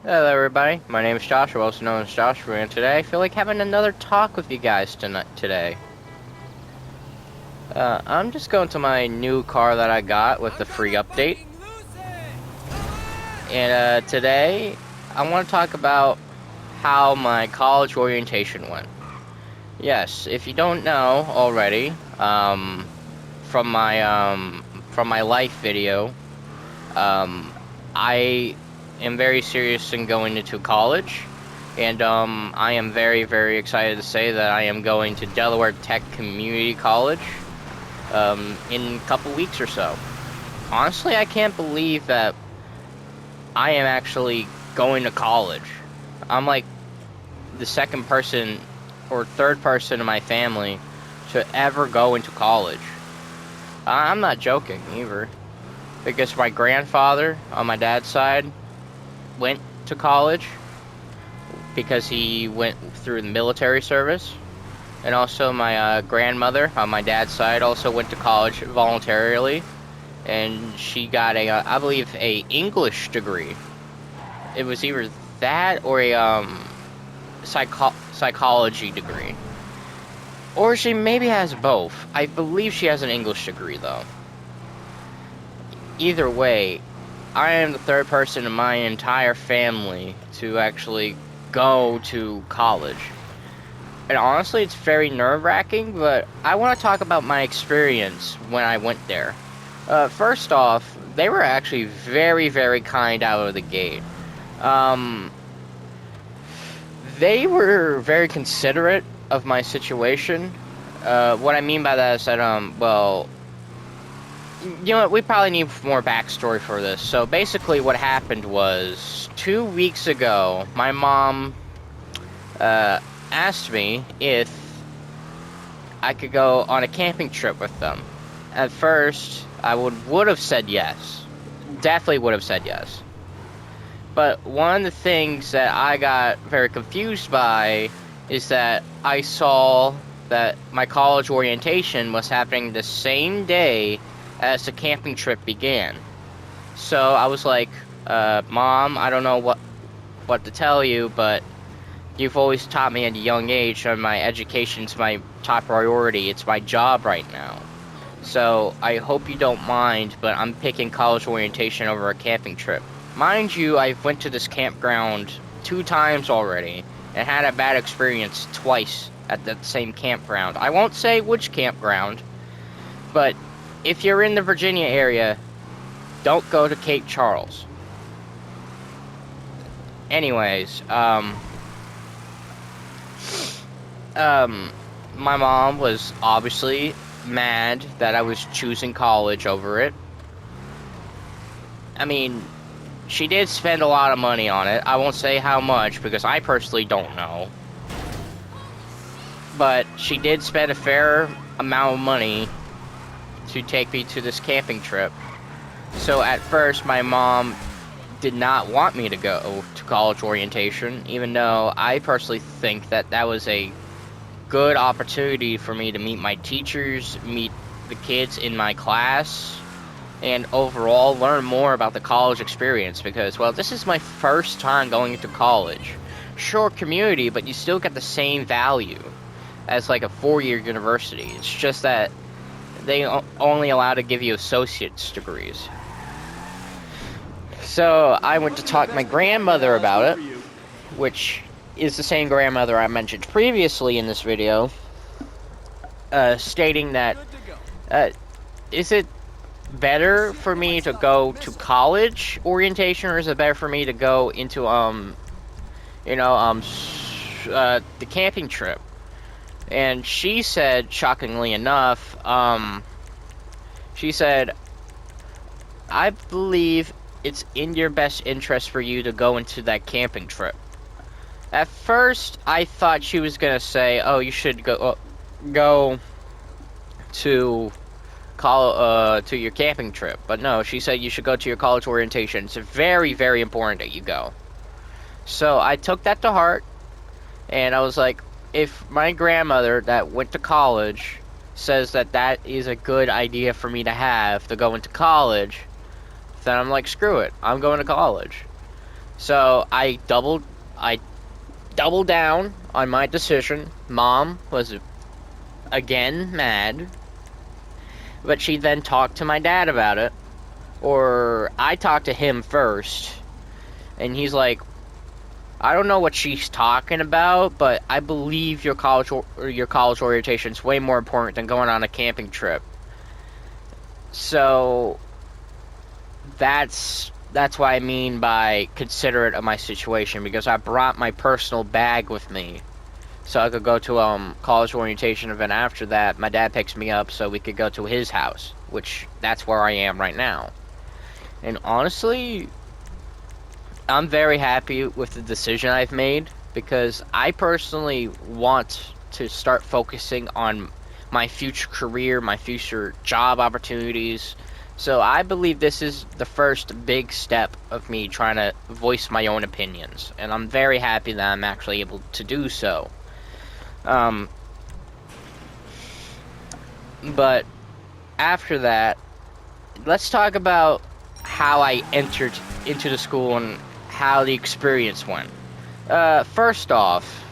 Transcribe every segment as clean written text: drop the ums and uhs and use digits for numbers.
Hello everybody, my name is Joshua, also known as Joshua, and today I feel like having another talk with you guys today. I'm just going to my new car that I got with the free update, and today I want to talk about how my college orientation went. Yes, if you don't know already, from my life video, I am very serious in going into college, and I am very, very excited to say that I am going to Delaware Tech Community College in a couple weeks or so. Honestly, I can't believe that I am actually going to college. I'm like the second person or third person in my family to ever go into college. I'm not joking either, because my grandfather on my dad's side went to college because he went through the military service, and also my grandmother on my dad's side also went to college voluntarily, and she got I believe a English degree. It was either that or a psychology degree, or she maybe has both. I believe she has an English degree though. Either way, I am the third person in my entire family to actually go to college. And honestly, it's very nerve-wracking, but I want to talk about my experience when I went there. First off, they were actually very, very kind out of the gate. They were very considerate of my situation. What I mean by that is that, well, you know what, we probably need more backstory for this. So basically what happened was, 2 weeks ago, my mom asked me if I could go on a camping trip with them. At first, I would have said yes. Definitely would have said yes. But one of the things that I got very confused by is that I saw that my college orientation was happening the same day as the camping trip began. So I was like, Mom, I don't know what to tell you, but you've always taught me at a young age that my education's my top priority. It's my job right now. So I hope you don't mind, but I'm picking college orientation over a camping trip. Mind you, I've went to this campground 2 times already and had a bad experience twice at that same campground. I won't say which campground, but if you're in the Virginia area, don't go to Cape Charles. Anyways, my mom was obviously mad that I was choosing college over it. I mean, she did spend a lot of money on it. I won't say how much because I personally don't know. But she did spend a fair amount of money to take me to this camping trip. So at first, my mom did not want me to go to college orientation, even though I personally think that that was a good opportunity for me to meet my teachers, meet the kids in my class, and overall learn more about the college experience because, well, this is my first time going into college. Sure, community, but you still get the same value as like a 4-year university. It's just that they only allow to give you associate's degrees. So I went to talk to my grandmother about it, which is the same grandmother I mentioned previously in this video, stating that, is it better for me to go to college orientation, or is it better for me to go into, the camping trip? And she said, shockingly enough, she said, I believe it's in your best interest for you to go into that camping trip. At first, I thought she was gonna say, oh, you should go to to your camping trip. But no, she said you should go to your college orientation. It's very, very important that you go. So I took that to heart, and I was like, if my grandmother that went to college says that that is a good idea for me to have to go into college, then I'm like, screw it, I'm going to college. So I doubled down on my decision. Mom was again mad, but she then talked to my dad about it, or I talked to him first, and he's like, I don't know what she's talking about, but I believe your college orientation is way more important than going on a camping trip. So that's what I mean by considerate of my situation, because I brought my personal bag with me so I could go to college orientation event after that. My dad picks me up so we could go to his house, which that's where I am right now. And honestly, I'm very happy with the decision I've made, because I personally want to start focusing on my future career, my future job opportunities. So I believe this is the first big step of me trying to voice my own opinions, and I'm very happy that I'm actually able to do so. But after that, let's talk about how I entered into the school and how the experience went. First off,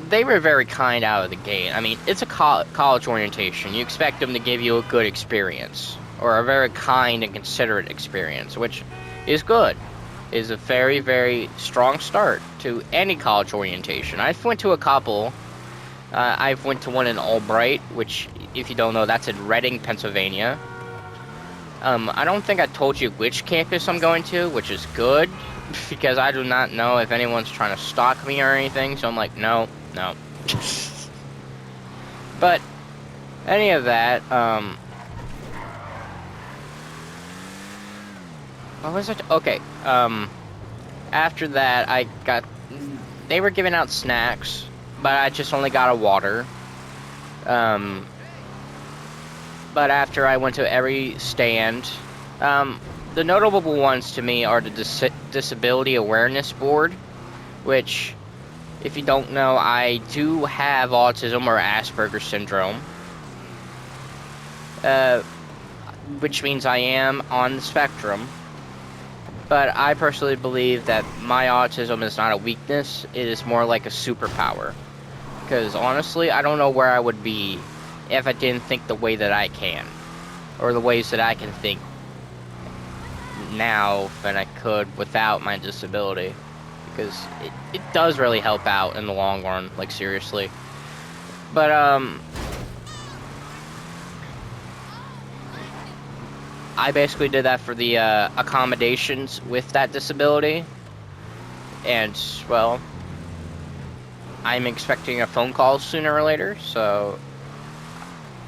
they were very kind out of the gate. I mean, it's a college orientation. You expect them to give you a good experience, or a very kind and considerate experience, which is good. Is a very, very strong start to any college orientation. I've went to a couple. I've went to one in Albright, which, if you don't know, that's in Reading, Pennsylvania. I don't think I told you which campus I'm going to, which is good, because I do not know if anyone's trying to stalk me or anything, so I'm like, no. But, any of that, what was it? Okay, after that, they were giving out snacks, but I just only got a water. But after I went to every stand, the notable ones to me are the Disability Awareness Board, which, if you don't know, I do have autism or Asperger's syndrome, which means I am on the spectrum. But I personally believe that my autism is not a weakness, it is more like a superpower. Because honestly, I don't know where I would be if I didn't think the way that I can, or the ways that I can think now than I could without my disability, because it does really help out in the long run, like seriously. But I basically did that for the accommodations with that disability, and well, I'm expecting a phone call sooner or later, so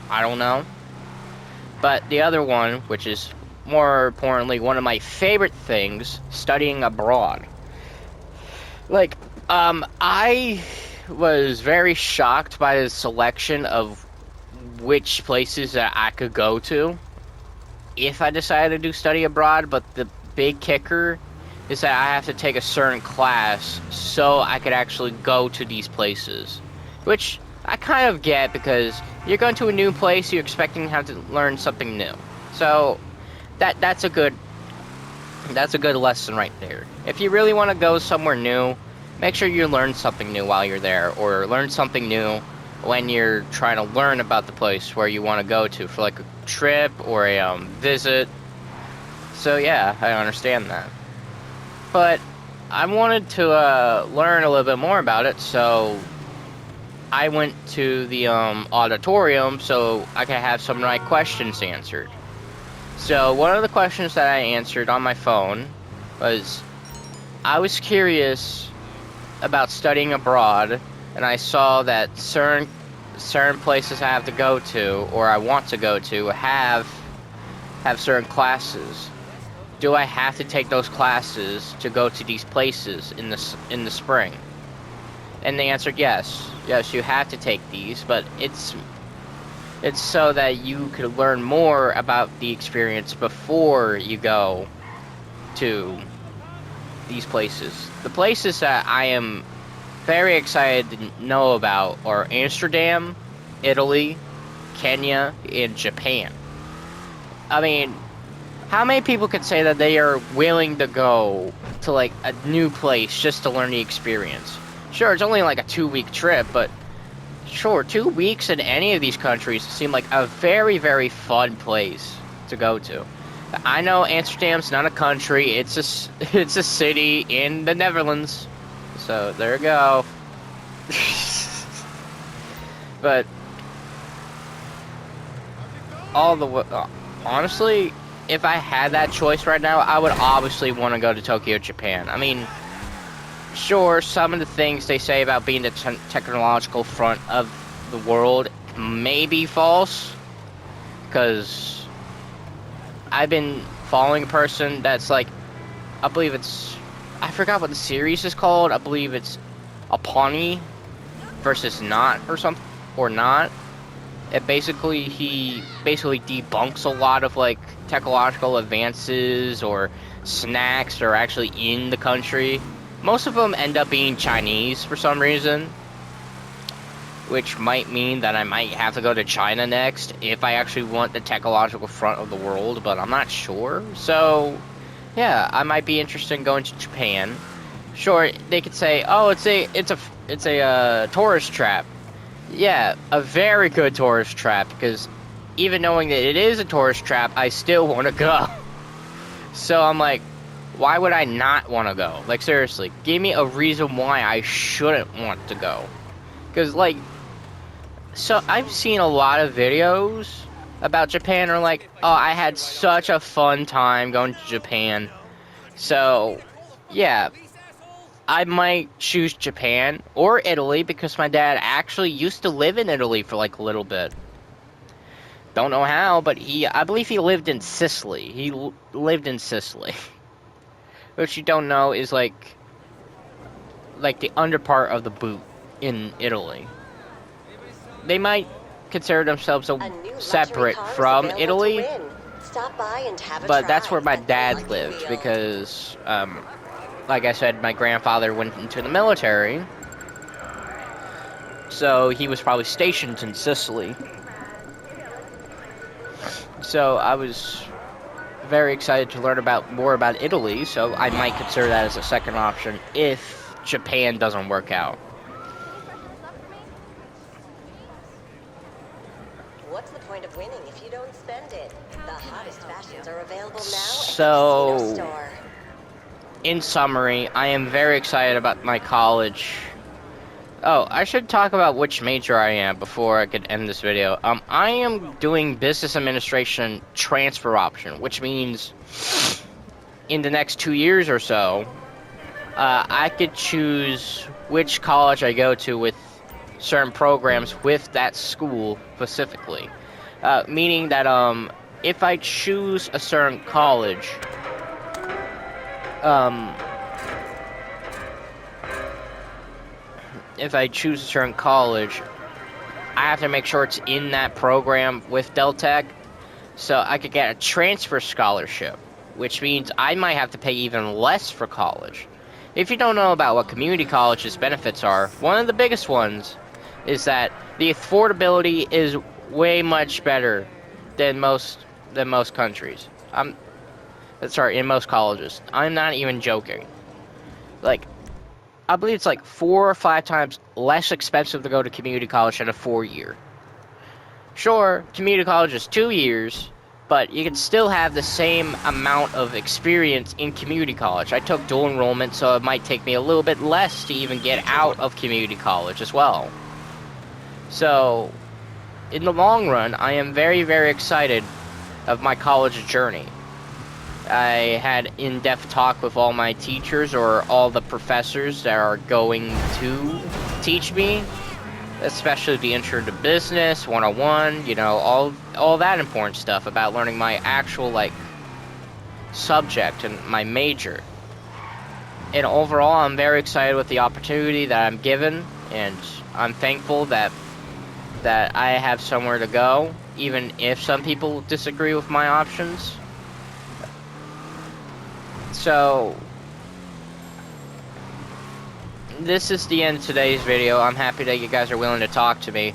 I don't know. But the other one, which is more importantly one of my favorite things, studying abroad. Like, I was very shocked by the selection of which places that I could go to if I decided to study abroad, but the big kicker is that I have to take a certain class so I could actually go to these places, which I kind of get, because you're going to a new place, you're expecting to have to learn something new. So that's a good lesson right there. If you really want to go somewhere new, make sure you learn something new while you're there, or learn something new when you're trying to learn about the place where you want to go to for like a trip or a visit. So yeah, I understand that. But I wanted to learn a little bit more about it, so I went to the auditorium so I could have some of my questions answered. So one of the questions that I answered on my phone was, I was curious about studying abroad, and I saw that certain places I have to go to, or I want to go to, have certain classes. Do I have to take those classes to go to these places in the spring? And they answered yes. Yes, you have to take these, but it's so that you could learn more about the experience before you go to these places. The places that I am very excited to know about are Amsterdam, Italy, Kenya, and Japan. I mean, How many people could say that they are willing to go to like a new place just to learn the experience? Sure, it's only like a 2-week trip, but sure, 2 weeks in any of these countries seem like a very, very fun place to go to. I know Amsterdam's not a country; it's a city in the Netherlands. So there you go. But honestly, if I had that choice right now, I would obviously want to go to Tokyo, Japan. I mean, sure, some of the things they say about being the technological front of the world may be false, because I've been following a person that's like, I believe I forgot what the series is called. I believe it's Apani versus Not or something, or Not. He basically debunks a lot of like technological advances or snacks that are actually in the country. Most of them end up being Chinese for some reason, which might mean that I might have to go to China next if I actually want the technological front of the world, but I'm not sure. So yeah, I might be interested in going to Japan. Sure, they could say, "Oh, it's a tourist trap." Yeah, a very good tourist trap, because even knowing that it is a tourist trap, I still want to go. So I'm like, why would I not want to go? Like, seriously, give me a reason why I shouldn't want to go. Because, like, so I've seen a lot of videos about Japan are like, oh, I had such a fun time going to Japan. So, yeah, I might choose Japan or Italy, because my dad actually used to live in Italy for like a little bit. Don't know how, but I believe he lived in Sicily. Lived in Sicily. Which you don't know is like the under part of the boot in Italy. They might consider themselves separate from Italy, but that's where my dad lived, because like I said, my grandfather went into the military, so he was probably stationed in Sicily. So I was very excited to learn more about Italy, so I might consider that as a second option if Japan doesn't work out. What's the point of winning if you don't spend it? The hottest fashions are available now So, at the Casino Store. In summary, I am very excited about my college. Oh, I should talk about which major I am before I could end this video. I am doing business administration transfer option, which means in the next 2 years or so, I could choose which college I go to with certain programs with that school specifically. Meaning that if I choose a certain college, I have to make sure it's in that program with Deltec, so I could get a transfer scholarship, which means I might have to pay even less for college. If you don't know about what community college's benefits are, one of the biggest ones is that the affordability is way much better than most countries. In most colleges. I'm not even joking. Like, I believe it's like 4 or 5 times less expensive to go to community college than a 4-year. Sure, community college is 2 years, but you can still have the same amount of experience in community college. I took dual enrollment, so it might take me a little bit less to even get out of community college as well. So, in the long run, I am very, very excited of my college journey. I had in-depth talk with all my teachers, or all the professors that are going to teach me, especially the Intro to Business 101, you know, all that important stuff about learning my actual, like, subject and my major. And overall, I'm very excited with the opportunity that I'm given, and I'm thankful that I have somewhere to go, even if some people disagree with my options. So, this is the end of today's video. I'm happy that you guys are willing to talk to me.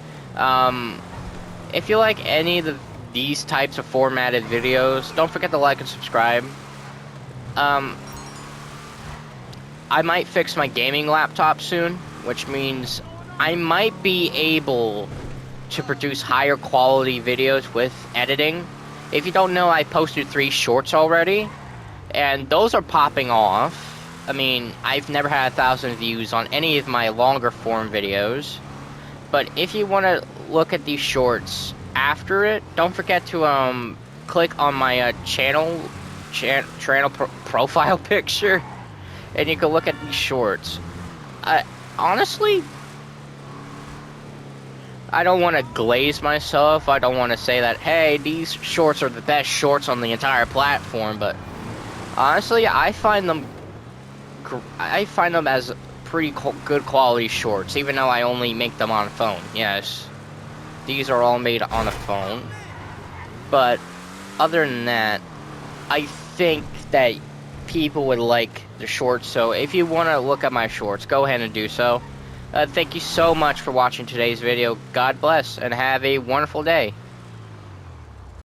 If you like any of the these types of formatted videos, don't forget to like and subscribe. I might fix my gaming laptop soon, which means I might be able to produce higher quality videos with editing. If you don't know, I posted 3 shorts already, and those are popping off. I mean, I've never had 1,000 views on any of my longer form videos, but if you want to look at these shorts after it, don't forget to click on my channel profile picture, and you can look at these shorts. Honestly, I don't want to glaze myself. I don't want to say that, hey, these shorts are the best shorts on the entire platform, but honestly, I find them as pretty good quality shorts, even though I only make them on a phone. Yes, these are all made on a phone, but other than that, I think that people would like the shorts. So if you want to look at my shorts, go ahead and do so. Thank you so much for watching today's video. God bless and have a wonderful day.